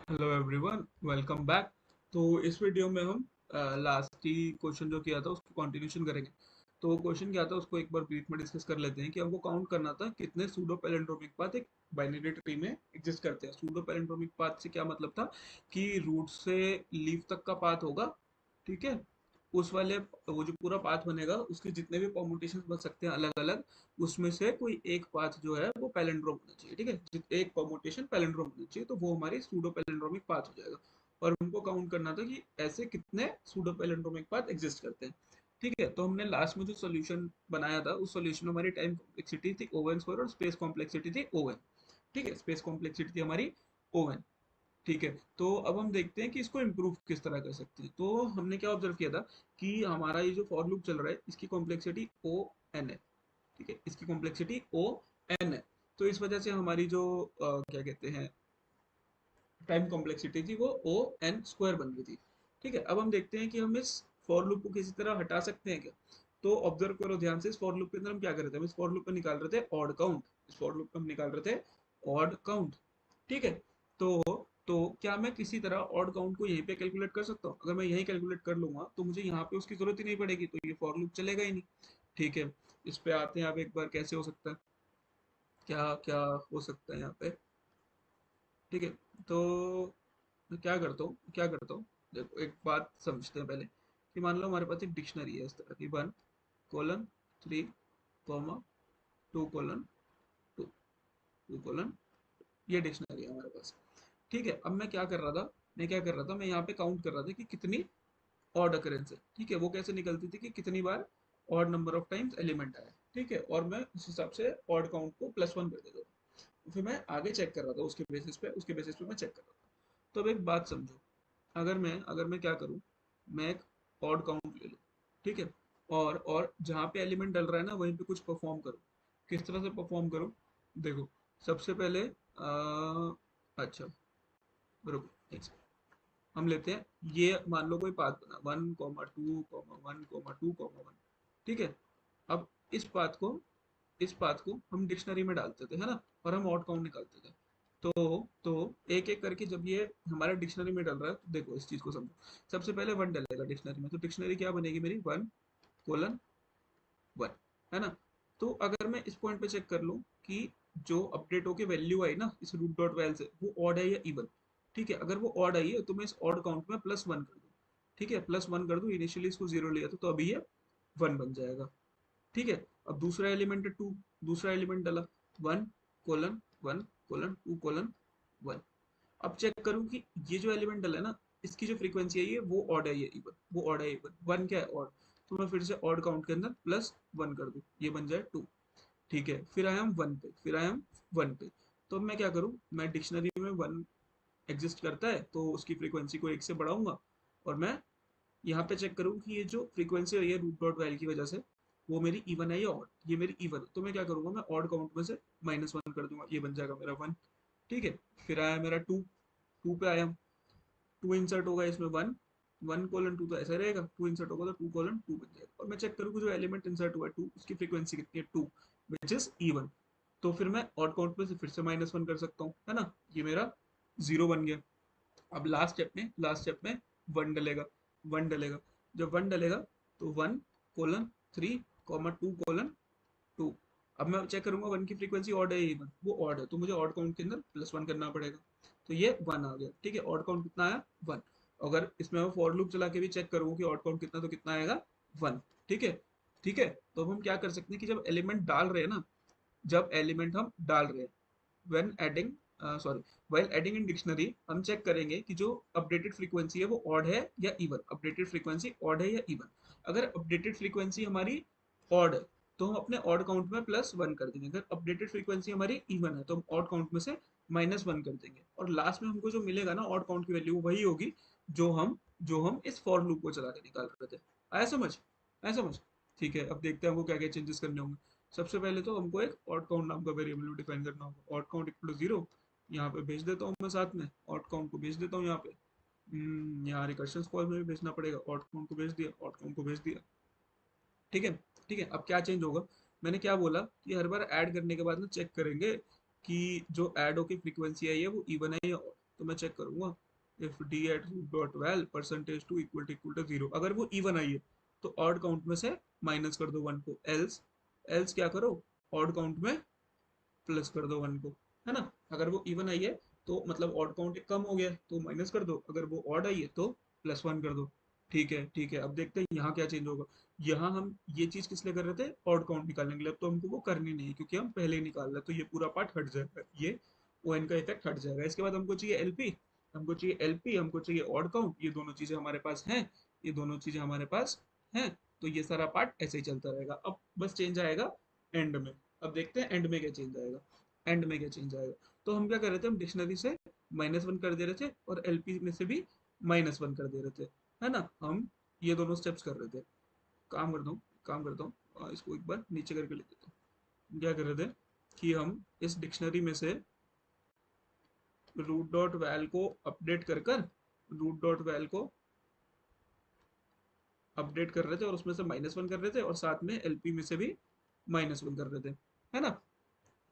Hello everyone, welcome back. तो इस video में हम लास्ट ही क्वेश्चन जो किया था उसको कंटिन्यूशन करेंगे। तो क्वेश्चन क्या था उसको एक बार ब्रीफ में डिस्कस कर लेते हैं कि हमको काउंट करना था कितने सूडो पैलिंड्रोमिक पाथ एक बाइनरी ट्री में एग्जिस्ट करते हैं। सूडो पैलिंड्रोमिक पाथ से क्या मतलब था कि रूट से लीफ तक का पाथ होगा, ठीक है। उस वाले वो जो पूरा पाथ बनेगा उसके जितने भी परमुटेशन बन सकते हैं अलग अलग, उसमें से कोई एक पाथ जो है वो पैलिंड्रोम होना चाहिए, ठीक है। एक परमुटेशन पैलिंड्रोम होना चाहिए, तो वो हमारी सूडो पैलिंड्रोमिक पाथ हो जाएगा। और हमको काउंट करना था कि ऐसे कितने सूडो पैलिंड्रोमिक पाथ एग्जिस्ट करते हैं, ठीक है। तो हमने लास्ट में जो सोल्यूशन बनाया था उस सोल्यूशन में हमारी टाइम कॉम्प्लेक्सिटी थी ओवन स्क्वायर और स्पेस कॉम्प्लेक्सिटी थी ओवन, ठीक है। स्पेस कॉम्प्लेक्सिटी थी हमारी ओवन, ठीक है। तो अब हम देखते हैं कि इसको इम्प्रूव किस तरह कर सकते हैं। तो हमने क्या ऑब्जर्व किया था कि हमारा ये जो फॉर लूप चल रहा है इसकी कॉम्प्लेक्सिटी ओ एन है, ठीक है। इसकी कॉम्प्लेक्सिटी ओ एन है। तो इस वजह से हमारी जो क्या कहते हैं टाइम कॉम्प्लेक्सिटी थी वो ओ एन स्क्वायर बन गई थी, ठीक है। अब हम देखते हैं कि हम इस फॉर लूप को किसी तरह हटा सकते हैं क्या। तो ऑब्जर्व करो ध्यान से, इस फॉर लूप के अंदर हम क्या कर रहे थे, हम इस फॉर लूप में निकाल रहे थे ऑड काउंट। इस फॉर लूप में हम निकाल रहे थे ऑड काउंट, ठीक है। तो क्या मैं किसी तरह ऑड काउंट को यहीं पे कैलकुलेट कर सकता हूँ? अगर मैं यहीं कैलकुलेट कर लूंगा तो मुझे यहाँ पे उसकी जरूरत ही नहीं पड़ेगी, तो ये फॉर लूप चलेगा ही नहीं, ठीक है। इस पे आते हैं अब एक बार, कैसे हो सकता है, क्या क्या हो सकता है यहाँ पे, ठीक है। तो मैं क्या करता हूँ, देखो एक बात समझते हैं पहले कि मान लो हमारे पास एक डिक्शनरी है इस तरह की, 1:3, 2:2, ये डिक्शनरी है हमारे पास, ठीक है। अब मैं यहाँ पे काउंट कर रहा था कि कितनी ऑड अकरेंस है, ठीक है। वो कैसे निकलती थी कि कितनी बार odd number of times element आया, ठीक है। और मैं उस हिसाब से ऑड काउंट को +1 कर देता था। फिर मैं आगे चेक कर रहा था उसके बेसिस पे मैं चेक कर रहा था। तो अब एक बात समझो, अगर मैं क्या करूँ, मैं एक ऑड काउंट ले लूँ, ठीक है। और जहाँ पे एलिमेंट डल रहा है ना वहीं पे कुछ परफॉर्म करूँ। किस तरह से परफॉर्म करूँ, देखो। सबसे पहले अच्छा, रुको एक सेकंड। हम लेते हैं, ये मान लो कोई पाथ बना 1,2,1,2,1, ठीक है। अब इस पाथ को इस पाथ को हम डिक्शनरी में डालते थे, है ना, और हम ऑड काउंट निकालते थे। तो एक एक करके जब ये हमारे डिक्शनरी में डल रहा है तो देखो इस चीज को समझो। सबसे पहले वन डलेगा डिक्शनरी में, तो डिक्शनरी क्या बनेगी मेरी, 1:1, है ना। तो अगर मैं इस पॉइंट पे चेक कर लूं कि जो अपडेट होके वैल्यू आई ना इस रूट डॉट वैल से, वो ऑड है या इवन, ठीक है। अगर वो ऑड आई है तो मैं इस ऑड काउंट में +1 कर दूं, ठीक है। +1 कर दूं, इनिशियली इसको 0 लिया था तो अभी ये 1 बन जाएगा, ठीक है। अब दूसरा एलिमेंट है 2, दूसरा एलिमेंट डाला 1:1:2:1। अब चेक करूं कि ये जो एलिमेंट डला है ना, इसकी जो फ्रीक्वेंसी है ये वो ऑड है ये इवन, वो ऑड है इवन, वन क्या है ऑड। तो मैं फिर से ऑड काउंट के अंदर +1 कर दूं, ये बन जाए 2, ठीक है। फिर आया हम 1 पे। तो अब मैं क्या करूं, मैं डिक्शनरी में 1 एग्जिस्ट करता है तो उसकी फ्रीक्वेंसी को 1 से बढ़ाऊंगा, और मैं यहाँ पे चेक करूँ कि ये जो फ्रीक्वेंसी है ये रूट डॉट वैल की वजह से वो मेरी इवन है या ऑड, ये मेरी इवन है। तो मैं क्या करूँगा, मैं ऑड काउंट में से -1 कर दूंगा, ये बन जाएगा मेरा 1, ठीक है। फिर आया मेरा 2, 2 पे आया, 2 इंसर्ट होगा इसमें 1, 1:2 तो ऐसा रहेगा, 2 इंसर्ट होगा तो 2:2 बन जाएगा। और मैं चेक करूँ कि जो एलिमेंट इंसर्ट हुआ है 2, उसकी फ्रीक्वेंसी कितनी है 2, विच इज इवन। तो फिर मैं ऑड काउंट में से फिर से -1 कर सकता हूँ, है ना, ये मेरा 0 बन गया। अब लास्ट स्टेप में वन डलेगा। जब वन डलेगा तो 1:3, 2:2। अब मैं चेक करूंगा वन की फ्रीक्वेंसी ऑड है या इवन, वो ऑड है तो मुझे ऑड काउंट के अंदर +1 करना पड़ेगा। तो ये 1 आ गया, ठीक है। ऑड काउंट कितना आया, 1। अगर इसमें मैं फॉर लूप चला के भी चेक करूँ कि ऑड काउंट कितना, तो कितना आएगा, 1, ठीक है। ठीक है। तो अब हम क्या कर सकते हैं कि जब एलिमेंट हम डाल रहे हैं, when adding sorry while adding in dictionary, हम चेक करेंगे कि जो अपडेटेड फ्रीक्वेंसी है वो ऑड है या इवन, अपडेटेड फ्रीक्वेंसी ऑड है या इवन। अगर अपडेटेड फ्रीक्वेंसी हमारी ऑड है तो हम अपने ऑड काउंट में +1 कर देंगे, अगर अपडेटेड फ्रीक्वेंसी हमारी इवन है तो हम ऑड काउंट में से -1 कर देंगे, और लास्ट में हमको जो मिलेगा ना ऑड काउंट की वैल्यू वही होगी जो हम इस फॉर लूप को चला के निकाल रहे थे। आया समझ? ठीक है। अब देखते हैं हमको क्या क्या चेंजेस करने होंगे। सबसे पहले तो हमको एक ऑड काउंट नाम का वेरिएबल डिफाइन करना होगा, ऑड काउंट इक्वल टू 0। यहाँ पे भेज देता हूँ मैं, साथ में ऑड काउंट को भेज देता हूँ यहाँ पे। यहाँ रिकर्शन कॉल में भी भेजना पड़ेगा, ऑड काउंट को भेज दिया, ऑड काउंट को भेज दिया, ठीक है। ठीक है। अब क्या चेंज होगा, मैंने क्या बोला कि हर बार ऐड करने के बाद ना चेक करेंगे कि जो ऐड होके फ्रीक्वेंसी आई है वो इवन है या ऑड। तो मैं चेक करूंगा if d at root dot val percentage two equal to 0, अगर वो इवन आई है तो ऑड काउंट में से माइनस कर दो 1 को, एल्स एल्स क्या करो, ऑड काउंट में प्लस कर दो 1 को, है ना। अगर वो इवन आई है तो मतलब ऑड काउंट एक कम हो गया तो माइनस कर दो, अगर वो ऑड आई है तो +1 कर दो। ठीक है, ठीक है। अब देखते हैं यहाँ क्या चेंज होगा। यहाँ हम ये चीज किस लिए कर रहे थे, ऑड काउंट निकालने के लिए। अब तो हमको वो करनी नहीं है क्योंकि हम पहले ही निकाल रहे हैं, तो ये पूरा पार्ट हट जाएगा, ये ओ एन का इफेक्ट हट जाएगा। इसके बाद हमको चाहिए एलपी, हमको चाहिए ऑड काउंट, ये दोनों चीजें हमारे पास हैं, ये दोनों चीजें हमारे पास हैं। तो ये सारा पार्ट ऐसे ही चलता रहेगा। अब बस चेंज आएगा एंड में। अब देखते हैं एंड में क्या चेंज आएगा, एंड में क्या चेंज आएगा। तो हम क्या कर रहे थे, हम डिक्शनरी से -1 कर दे रहे थे और एलपी में से भी -1 कर दे रहे थे, है ना। हम ये दोनों स्टेप्स कर रहे थे। काम करता हूँ इसको एक बार नीचे करके ले देता हूँ। क्या कर रहे थे कि हम इस डिक्शनरी में से रूट डॉट वैल को अपडेट कर कर रूट डॉट वैल को अपडेट कर रहे थे और उसमें से -1 कर रहे थे और साथ में एलपी में से भी -1 कर रहे थे, है ना।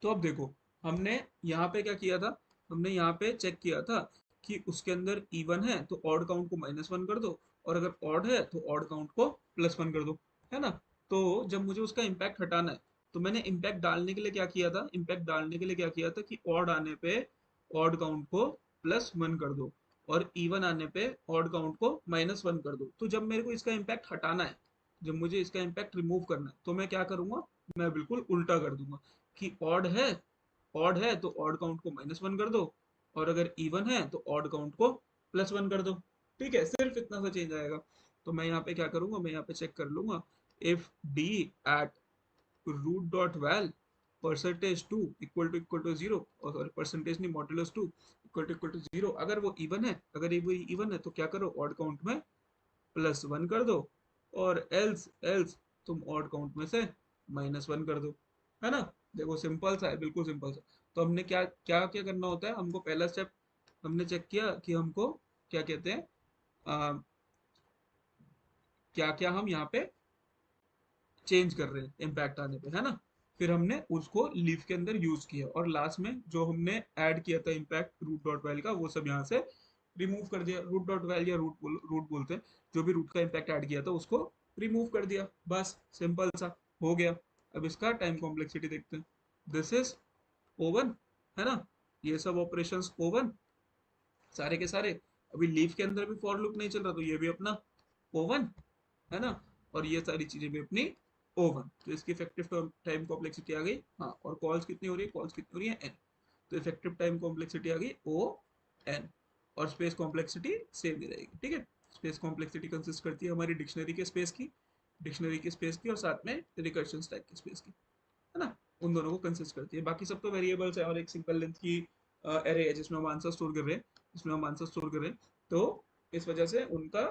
तो अब देखो, हमने यहाँ पे क्या किया था, हमने यहाँ पे चेक किया था कि उसके अंदर इवन है तो ऑड काउंट को -1 कर दो, और अगर ऑड है तो ऑड काउंट को +1 कर दो, है ना। तो जब मुझे उसका इम्पैक्ट हटाना है तो मैंने इम्पैक्ट डालने के लिए क्या किया था, इम्पैक्ट डालने के लिए क्या किया था कि ऑड आने पे ऑड काउंट को +1 कर दो और इवन आने पे ऑड काउंट को -1 कर दो। तो जब मेरे को इसका इम्पैक्ट हटाना है, जब मुझे इसका इम्पैक्ट रिमूव करना है, तो मैं क्या करूंगा, मैं बिल्कुल उल्टा कर दूंगा कि ऑड है तो ऑड काउंट को -1 कर दो और अगर इवन है तो ऑड काउंट को +1 कर दो। ठीक है, सिर्फ इतना सा चेंज आएगा। तो मैं यहाँ पे क्या करूंगा, मैं यहाँ पे चेक कर लूंगा if d at root dot val %2 equal to 0, और सॉरी परसेंटेज नहीं, मॉड्यूलस 2 इक्वल टू 0, अगर वो इवन है, अगर ये वो इवन है तो क्या करो, ऑड काउंट में +1 कर दो, और एल्स एल्स तुम ऑड काउंट में से -1 कर दो, है ना। देखो सिंपल सा है, बिल्कुल सिंपल सा। तो हमने क्या क्या क्या करना होता है, हमको पहला स्टेप हमने चेक किया कि हमको क्या कहते हैं, क्या क्या हम यहाँ पे चेंज कर रहे हैं इम्पैक्ट आने पे, है ना। फिर हमने उसको लीफ के अंदर यूज किया और लास्ट में जो हमने ऐड किया था इम्पैक्ट रूट डॉट वाइल का, वो सब यहाँ से रिमूव कर दिया। रूट डॉट वाइल या रूट बोलते हैं, जो भी रूट का इम्पैक्ट ऐड किया था उसको रिमूव कर दिया, बस सिंपल सा हो गया। अब इसका टाइम कॉम्प्लेक्सिटी देखते हैं। दिस इज ओवन, है ना। ये सब ऑपरेशंस ओवन सारे के सारे। अभी लीफ के अंदर भी फॉर लूप नहीं चल रहा तो ये भी अपना ओवन, है ना। और ये सारी चीजें भी अपनी ओवन। तो इसकी इफेक्टिव टाइम कॉम्प्लेक्सिटी आ गई, हाँ। और कॉल्स कितनी हो रही है, कॉल्स कितनी हो रही है, एन। तो इफेक्टिव टाइम कॉम्प्लेक्सिटी आ गई ओ एन। और स्पेस कॉम्प्लेक्सिटी सेम ही रहेगी, ठीक है। स्पेस कॉम्प्लेक्सिटी कंसिस्ट करती है हमारी डिक्शनरी के स्पेस की और साथ में रिकर्शन स्टैक की स्पेस की, है ना। उन दोनों को कंसिस्ट करती है। बाकी सब तो वेरिएबल्स है और एक सिंपल लेंथ की एरे है जिसमें हम आंसर स्टोर कर रहे हैं, तो इस वजह से उनका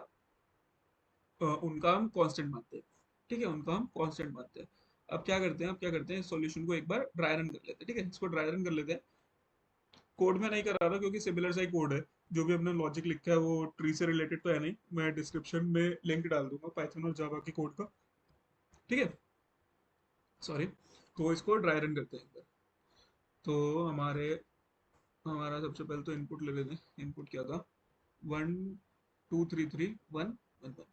हम कांस्टेंट मानते हैं, ठीक है, उनका हम कांस्टेंट मानते हैं। अब क्या करते हैं इस सॉल्यूशन को एक बार ड्राई रन कर लेते हैं, ठीक है। इसको ड्राई रन कर लेते हैं। कोड में नहीं करा रहा क्योंकि सिमिलर सा ही कोड है, जो भी हमने लॉजिक लिखा है वो ट्री से रिलेटेड तो है नहीं। मैं डिस्क्रिप्शन में लिंक डाल दूंगा पाइथन और जावा की कोड का, ठीक है, सॉरी। तो इसको ड्राई रन करते हैं एक बार। तो हमारा सबसे पहले तो इनपुट ले लेते हैं। इनपुट क्या था, 1 2 3 3 1 1 1।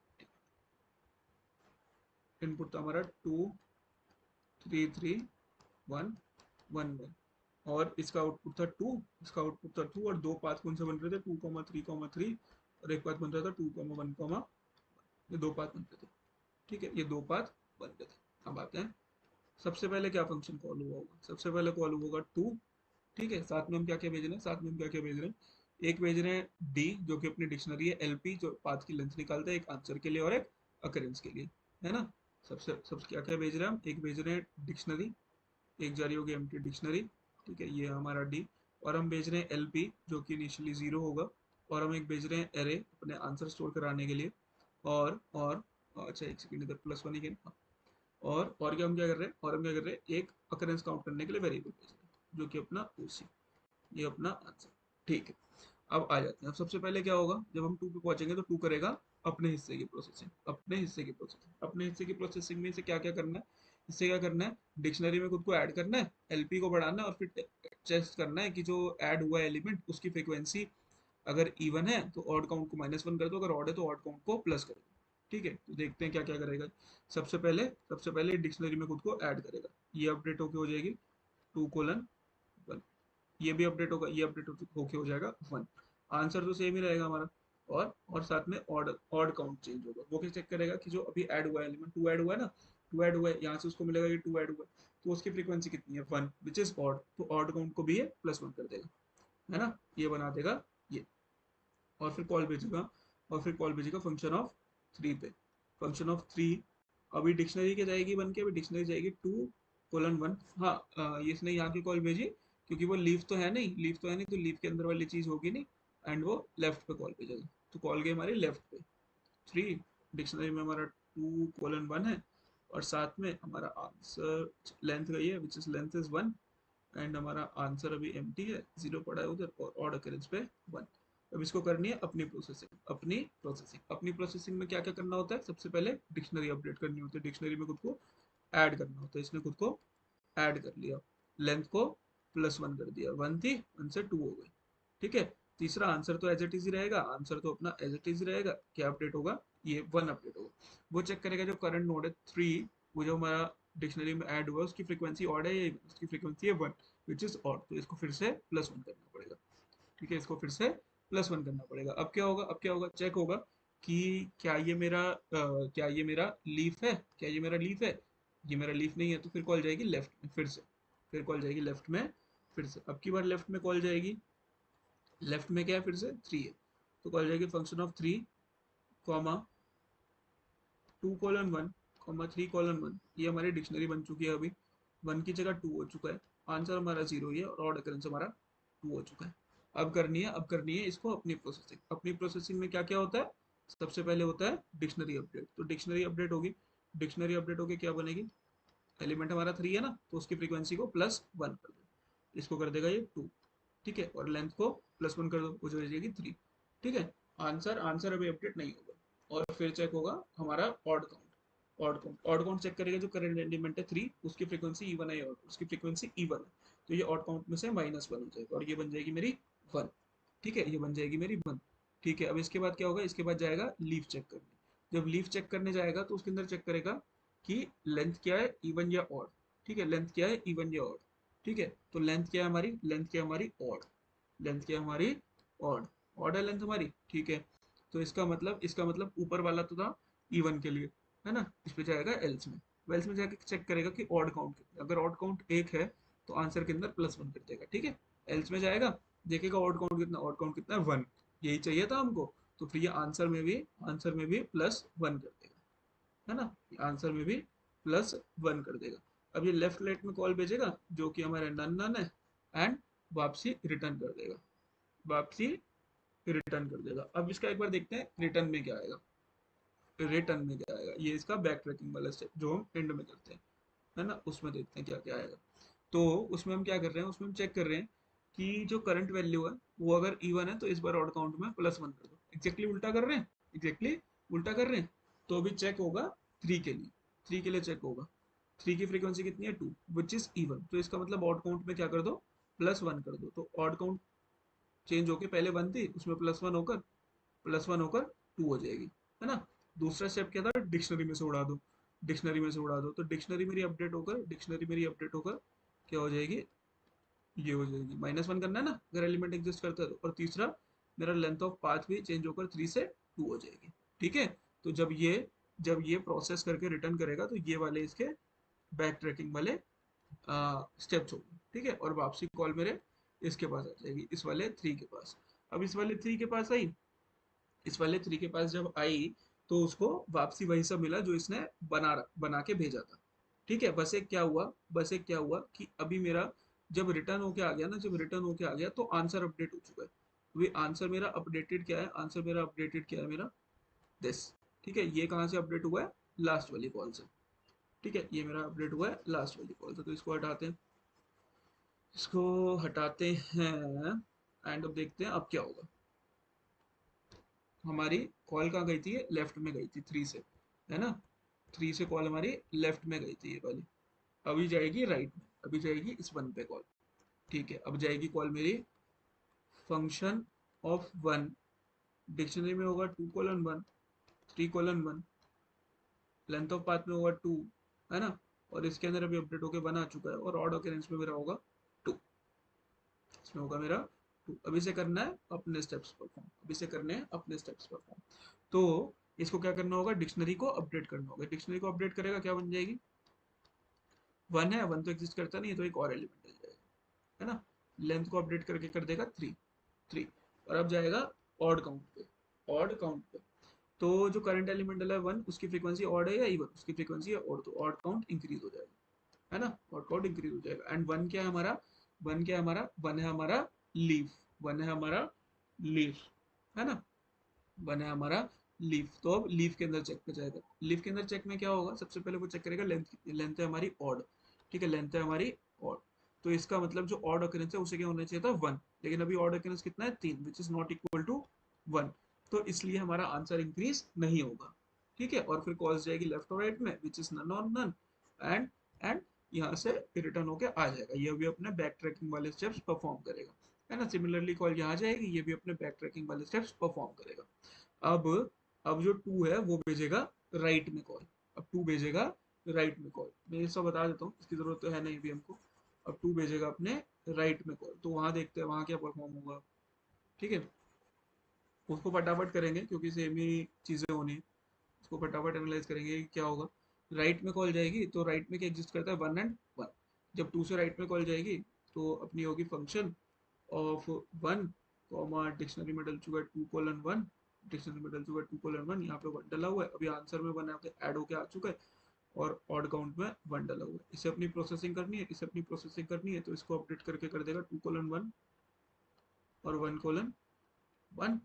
इनपुट था हमारा 2 3 3 1 1 1, और इसका आउटपुट था 2, इसका आउटपुट था 2, और दो पाथ कौन से बन रहे थे, 2 3 3, और एक पाथ बन रहा था 2 1, ये दो पाथ बन रहे थे, ठीक है, ये दो पाथ बन रहे थे। अब आते हैं, सबसे पहले क्या फंक्शन कॉल हुआ होगा, सबसे पहले कॉल होगा 2, ठीक है। साथ में हम क्या क्या भेज रहे हैं, साथ में हम क्या क्या भेज रहे हैं, एक भेज रहे हैं डी जो कि अपनी डिक्शनरी है, एलपी जो पाथ की लेंथ निकालता है, एक आंसर के लिए और एक अकरेंस के लिए, है ना। सबसे सब क्या क्या भेज रहे हैं हम, एक भेज रहे हैं डिक्शनरी, एक जा रही होगी एम्प्टी डिक्शनरी, ठीक है, ये हमारा डी। और हम भेज रहे हैं एलपी जो कि इनिशियली 0 होगा, और हम एक भेज रहे हैं एरे अपने आंसर स्टोर कराने के लिए, और अच्छा एक सेकंड, इधर +1 ही है। और क्या हम क्या कर रहे हैं, और हम क्या कर रहे हैं, एक अकरेंस काउंट करने के लिए वेरिएबल भेज रहे हैं जो कि अपना ओसी, ये अपना आंसर, ठीक है। अब आ जाते हैं, अब सबसे पहले क्या होगा, जब हम 2 पे पहुंचेंगे तो 2 करेगा अपने हिस्से की प्रोसेसिंग में इसे क्या क्या करना है, इससे क्या करना है, डिक्शनरी में खुद को ऐड करना है, एलपी को बढ़ाना है, और फिर टेस्ट करना है कि जो ऐड हुआ एलिमेंट उसकी फ्रीक्वेंसी अगर इवन है तो ऑड काउंट को -1 कर दो, अगर ऑड है तो ऑड काउंट को प्लस कर दो। ठीक है, तो देखते हैं क्या क्या करेगा। सबसे पहले डिक्शनरी में खुद को ऐड करेगा, ये अपडेट होके हो जाएगी 2:1। ये भी अपडेट होगा, ये अपडेट होके हो जाएगा 1। आंसर तो सेम ही रहेगा हमारा। और साथ में ऑड ऑड काउंट चेंज होगा। वो क्या चेक करेगा कि जो अभी ऐड हुआ है एलिमेंट 2 ऐड हुआ है ना, 2 ऐड हुआ है, यहाँ से उसको मिलेगा ये 2 ऐड हुआ है, तो उसकी फ्रीक्वेंसी कितनी है 1, विच इज ऑड, तो ऑड काउंट को भी ये +1 कर देगा, है ना, ये बना देगा ये। और फिर कॉल भेजेगा, फंक्शन ऑफ 3 पे। फंक्शन ऑफ 3 अभी डिक्शनरी के जाएगी बन के, अभी डिक्शनरी जाएगी 2:1। हाँ, ये इसने यहाँ की कॉल भेजी क्योंकि वो लीफ तो है नहीं, तो लीफ के अंदर वाली चीज होगी नहीं, एंड वो लेफ्ट पे कॉल भेजेगा, तो कॉल गई हमारी लेफ्ट पे 3। डिक्शनरी में हमारा 2:1 है, और साथ में हमारा आंसर लेंथ गई है, which is length is 1, and हमारा आंसर अभी एम्प्टी है, 0 पड़ा है उधर, और ऑड अकरेंस पे 1। अब इसको करनी है अपनी प्रोसेसिंग में क्या क्या करना होता है, सबसे पहले डिक्शनरी अपडेट करनी होती है, डिक्शनरी में खुद को ऐड करना होता है। इसने खुद को ऐड कर लिया, लेंथ को +1 कर दिया, 1 थी 1 से 2 हो गई। ठीक है, तीसरा आंसर तो एज इट इज ही रहेगा, आंसर तो अपना एज इट इज रहेगा। क्या अपडेट होगा, ये 1 अपडेट होगा। वो चेक करेगा जो करंट नोड है 3, वो जो हमारा डिक्शनरी में ऐड हुआ उसकी फ्रीक्वेंसी ऑड है या उसकी फ्रीक्वेंसी है 1, विच इज ऑड, तो इसको फिर से +1 करना पड़ेगा। ठीक है, इसको फिर से +1 करना पड़ेगा। अब क्या होगा, चेक होगा कि क्या ये मेरा लीफ है, ये मेरा लीफ नहीं है, तो फिर कॉल जाएगी लेफ्ट में फिर से, फिर से अब की बार लेफ्ट में कॉल जाएगी। लेफ्ट में क्या है, फिर से 3 है, तो कॉल जाएगी फंक्शन ऑफ 3, कॉमा 2:1, 3:1। ये हमारी डिक्शनरी बन चुकी है अभी, 1 की जगह 2 हो चुका है, आंसर हमारा 0 ही है, और ऑड अकरेंस हमारा 2 हो चुका है। अब करनी है इसको अपनी प्रोसेसिंग में क्या क्या होता है, सबसे पहले होता है डिक्शनरी अपडेट। तो डिक्शनरी अपडेट होके क्या बनेगी, एलिमेंट हमारा 3 है ना, तो उसकी फ्रीक्वेंसी को +1 कर दो, इसको कर देगा ये 2। ठीक है, और लेंथ को +1 कर दो, वो जो हो जाएगी 3। ठीक है, आंसर अभी अपडेट नहीं होगा। और फिर चेक होगा हमारा ऑड काउंट चेक करेगा, जो करंट एलिमेंट है 3, उसकी फ्रीक्वेंसी इवन है, और उसकी फ्रीक्वेंसी इवन है, तो ये ऑड काउंट में से -1 हो जाएगा, और ये बन जाएगी मेरी 1। ठीक है, ये बन जाएगी मेरी 1। ठीक है, अब इसके बाद क्या होगा, इसके बाद जाएगा लीफ चेक करने। जब लीफ चेक करने जाएगा तो उसके अंदर चेक करेगा कि लेंथ क्या है, इवन या ऑड। ठीक है, लेंथ क्या है, इवन या ऑड। ठीक है, तो लेंथ क्या है हमारी, ऑड। लेंथ क्या है हमारी, ऑड। ऑड है लेंथ हमारी। ठीक है, तो इसका मतलब ऊपर वाला तो था इवन के लिए, है ना, इस पे जाएगा एल्स में। वेल्स में जाके चेक करेगा कि ऑड काउंट कितना, अगर ऑड काउंट 1 है तो आंसर के अंदर +1 कर देगा। ठीक है, एल्स में जाएगा, देखेगा ऑड काउंट कितना है, 1, यही चाहिए था हमको, तो फिर ये आंसर में भी +1 कर देगा, है ना, आंसर में भी +1 कर देगा। अब ये लेफ्ट लेट में कॉल भेजेगा जो कि हमारे नन नन है, एंड वापसी रिटर्न कर देगा, वापसी रिटर्न कर देगा। अब इसका एक बार देखते हैं रिटर्न में क्या आएगा, ये इसका बैक ट्रैकिंग वाला स्टेप जो हम एंड में करते हैं, है ना, उसमें देखते हैं क्या क्या आएगा। तो उसमें हम क्या कर रहे हैं, उसमें हम चेक कर रहे हैं कि जो करंट वैल्यू है वो अगर इवन है तो इस बार ऑड काउंट में +1 कर दो। एग्जैक्टली उल्टा कर रहे हैं। तो अभी चेक होगा 3 के लिए, चेक होगा 3 की फ्रीक्वेंसी कितनी है, 2, विच इज इवन, तो इसका मतलब ऑड काउंट में क्या कर दो, +1 कर दो, तो ऑड काउंट चेंज होके पहले 1 थी, उसमें +1 होकर 2 हो जाएगी, है ना। दूसरा स्टेप क्या था, डिक्शनरी में से उड़ा दो, तो डिक्शनरी मेरी अपडेट होकर क्या हो जाएगी, ये हो जाएगी, -1 करना है ना अगर एलिमेंट एग्जिस्ट करता है तो। और तीसरा, मेरा लेंथ ऑफ पाथ भी चेंज होकर 3 से 2 हो जाएगी। ठीक है, तो जब ये प्रोसेस करके रिटर्न करेगा तो ये वाले इसके बैक ट्रैकिंग वाले स्टेप्स होंगे। ठीक है, और वापसी कॉल मेरे इसके पास आ जाएगी, इस वाले 3 के पास। अब इस वाले 3 के पास जब आई, तो उसको वापसी वही सब मिला जो इसने बना के भेजा था। ठीक है, बस एक क्या हुआ कि अभी मेरा जब रिटर्न होके आ गया तो आंसर अपडेट हो चुका है। अभी आंसर मेरा अपडेटेड क्या है मेरा, दिस। ठीक है, ये कहाँ से अपडेट हुआ है, लास्ट वाली कॉल से। ठीक है, ये मेरा अपडेट हुआ है लास्ट वाली कॉल से, तो इसको हटाते हैं एंड अब देखते हैं अब क्या होगा। हमारी कॉल कहाँ गई थी, लेफ्ट में गई थी 3 से, है ना, 3 से कॉल हमारी लेफ्ट में गई थी ये वाली, अभी जाएगी राइट में, अभी जाएगी इस 1 पे कॉल। ठीक है, अब जाएगी कॉल मेरी फंक्शन ऑफ 1, डिक्शनरी में होगा 2:1, 3:1, लेंथ ऑफ पाथ में होगा 2, है ना, और इसके अंदर अभी अपडेट होके 1 आ चुका है, और ऑड ऑकरेंस में मेरा होगा 2, इसमें होगा मेरा 2। अभी से करना है अपने स्टेप्स परफॉर्म, अभी से करने हैं अपने स्टेप्स परफॉर्म। तो इसको क्या करना होगा, डिक्शनरी को अपडेट करना होगा। डिक्शनरी को अपडेट करेगा, क्या बन जाएगी, 1 है, 1 तो एग्जिस्ट करता नहीं है, तो एक और एलिमेंट आ जाएगा, है ना। लेंथ को अपडेट करके कर देगा 3, 3, और अब जाएगा ऑड काउंट पे, ऑड काउंट पे। तो जो करंट एलिमेंट डाला है 1, उसकी फ्रीक्वेंसी ऑड है या इवन, उसकी फ्रीक्वेंसी है ऑड, तो ऑड काउंट इंक्रीज हो जाएगा, है ना, ऑड काउंट इंक्रीज हो जाएगा। एंड 1 क्या है हमारा, 1 क्या है हमारा, 1 है हमारा लीफ, 1 है हमारा लीफ, है ना, 1 है हमारा लीफ। तो अब लीफ के अंदर चेक पे जाएगा। लीफ के अंदर चेक में क्या होगा, सबसे पहले वो चेक करेगा लेंथ कितनी, लेंथ है हमारी ऑड, ठीक है, लेंथ है हमारी ऑड। तो इसका मतलब जो ऑड ऑकरेंस है उसे क्या होना चाहिए था, 1, लेकिन अभी ऑड ऑकरेंस कितना है, 3, which is not equal to 1, तो इसलिए हमारा आंसर इंक्रीज नहीं होगा, ठीक है। और फिर कॉल्स जाएगी लेफ्ट और राइट में, विच इज नन और नन, एंड यहाँ से रिटर्न होके आ जाएगा, ये भी अपने बैक ट्रैकिंग वाले स्टेप्स परफॉर्म करेगा, है ना। सिमिलरली कॉल यहाँ जाएगी, ये भी अपने बैक ट्रैकिंग वाले स्टेप्स परफॉर्म करेगा। अब अब जो 2 है वो भेजेगा राइट में कॉल, अब 2 भेजेगा राइट में कॉल, मैं ये सब बता देता हूँ, इसकी जरूरत तो है नहीं अभी हमको। अब 2 भेजेगा अपने राइट में कॉल, तो वहां देखते हैं वहां क्या परफॉर्म होगा, ठीक है। उसको फटाफट करेंगे क्योंकि सेम ही चीजें होनी है, उसको फटाफट एनालाइज करेंगे कि क्या होगा। राइट में कॉल जाएगी, तो राइट में क्या एग्जिस्ट करता है, 1 एंड 1। जब 2 से राइट में कॉल जाएगी तो अपनी होगी फंक्शन ऑफ 1, कॉमा डिक्शनरी में डल चुका है 2:1, डिक्शनरी में डल चुका है 2:1, यहाँ पे 1 डला हुआ है, अभी आंसर में 1 ऐड होके आ चुका है, और ऑड काउंट में 1 डला हुआ है। इसे अपनी प्रोसेसिंग करनी है, इसे अपनी प्रोसेसिंग करनी है, तो इसको अपडेट करके कर देगा 2:1 और 1:1,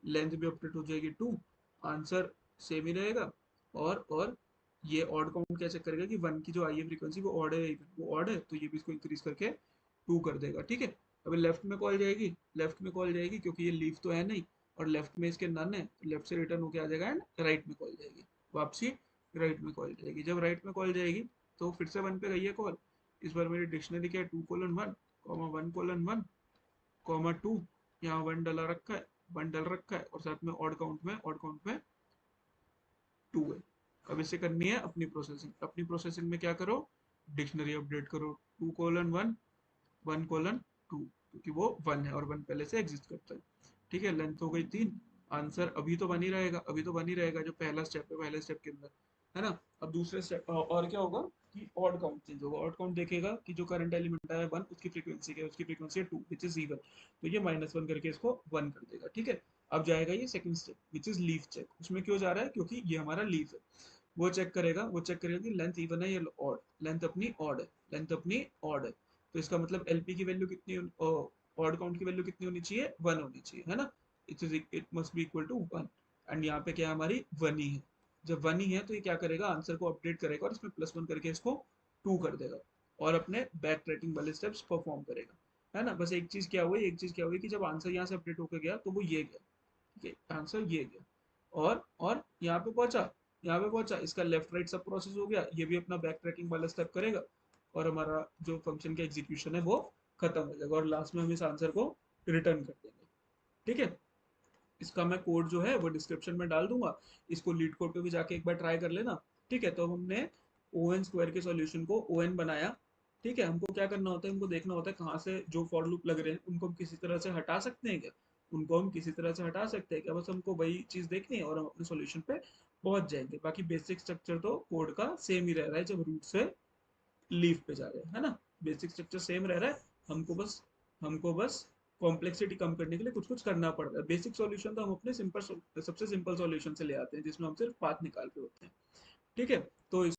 लेंथ भी अपडेट हो जाएगी 2, आंसर सेम ही रहेगा। और ये ऑड काउंट क्या चेक करेगा कि 1 की जो आई है फ्रीक्वेंसी वो ऑड है या इवन, वो ऑड है, तो ये भी इसको इंक्रीज करके 2 कर देगा, ठीक है। अभी लेफ्ट में कॉल जाएगी, लेफ्ट में कॉल जाएगी क्योंकि ये लीफ तो है नहीं, और लेफ्ट में इसके नन है, तो लेफ्ट से रिटर्न होके आ जाएगा, एंड राइट में कॉल जाएगी, वापसी राइट में कॉल जाएगी। जब राइट में कॉल जाएगी तो फिर से 1 पे गई है कॉल, इस बार मेरी डिक्शनरी क्या है 2:1, 1:1, 2, यहाँ 1 डला रखा है, 1 डल रखा है, और साथ में ऑड काउंट में 2 है। अब इसे करनी है अपनी प्रोसेसिंग, अपनी प्रोसेसिंग में क्या करो, डिक्शनरी अपडेट करो 2:1, 1:2, क्योंकि वो 1 है और 1 पहले से एग्जिस्ट करता है, ठीक है। लेंथ हो गई 3, आंसर अभी तो बन ही रहेगा, अभी तो बन ही रहेगा, जो पहला स्टेप है, पहले स्टेप के अंदर, है ना। अब दूसरे स्टेप और क्या होगा कि ऑड काउंट चेंज होगा, ऑड काउंट देखेगा कि जो करंट एलिमेंट आया 1, उसकी फ्रीक्वेंसी क्या है, उसकी फ्रीक्वेंसी है 2, विच इज इवन, तो ये -1 करके इसको 1 कर देगा, ठीक है। अब जाएगा ये second step, which is leaf check. उसमें क्यों जा रहा है, क्योंकि ये हमारा लीफ है। वो चेक करेगा कि लेंथ इवन है या ऑड, लेंथ अपनी ऑड है, लेंथ अपनी ऑड है, तो इसका मतलब एलपी की वैल्यू कितनी, ऑड काउंट की वैल्यू कितनी होनी चाहिए, 1 होनी चाहिए, है ना। It must be equal to 1, and यहाँ पे क्या हमारी 1 ही है। जब 1 ही है तो ये क्या करेगा, आंसर को अपडेट करेगा और इसमें +1 करके इसको 2 कर देगा, और अपने बैक ट्रैकिंग वाले स्टेप्स परफॉर्म करेगा, है ना। बस एक चीज क्या हुई कि जब आंसर यहाँ से अपडेट होकर गया तो वो ये गया, ठीक है, आंसर ये गया, और यहाँ पे पहुंचा, इसका लेफ्ट राइट सब प्रोसेस हो गया, ये भी अपना बैक ट्रैकिंग वाला स्टेप करेगा, और हमारा जो फंक्शन का एग्जीक्यूशन है वो खत्म हो जाएगा, और लास्ट में हम इस आंसर को रिटर्न कर देंगे, ठीक है। इसका मैं कोड जो है वो डिस्क्रिप्शन में डाल दूंगा, इसको लीड कोड पे भी जाके एक बार ट्राई कर लेना, ठीक है। तो हमने ओ एन स्क्वायर के सॉल्यूशन को ओ एन बनाया, ठीक है। हमको क्या करना होता है, हमको देखना होता है कहाँ से जो फॉर लूप लग रहे हैं उनको हम किसी तरह से हटा सकते हैं क्या, उनको हम किसी तरह से हटा सकते हैं क्या, बस हमको वही चीज देखनी है और हम अपने सॉल्यूशन पे पहुंच जाएंगे। बाकी बेसिक स्ट्रक्चर तो कोड का सेम ही रह रहा है जब रूट से लीफ पे जा रहे हैं, है ना। बेसिक स्ट्रक्चर सेम रह रहा है, हमको बस कॉम्प्लेक्सिटी कम करने के लिए कुछ कुछ करना पड़ रहा है। बेसिक सॉल्यूशन तो हम अपने सबसे सिंपल सॉल्यूशन से ले आते हैं, जिसमें हम सिर्फ पाथ निकाल रहे होते हैं, ठीक है। तो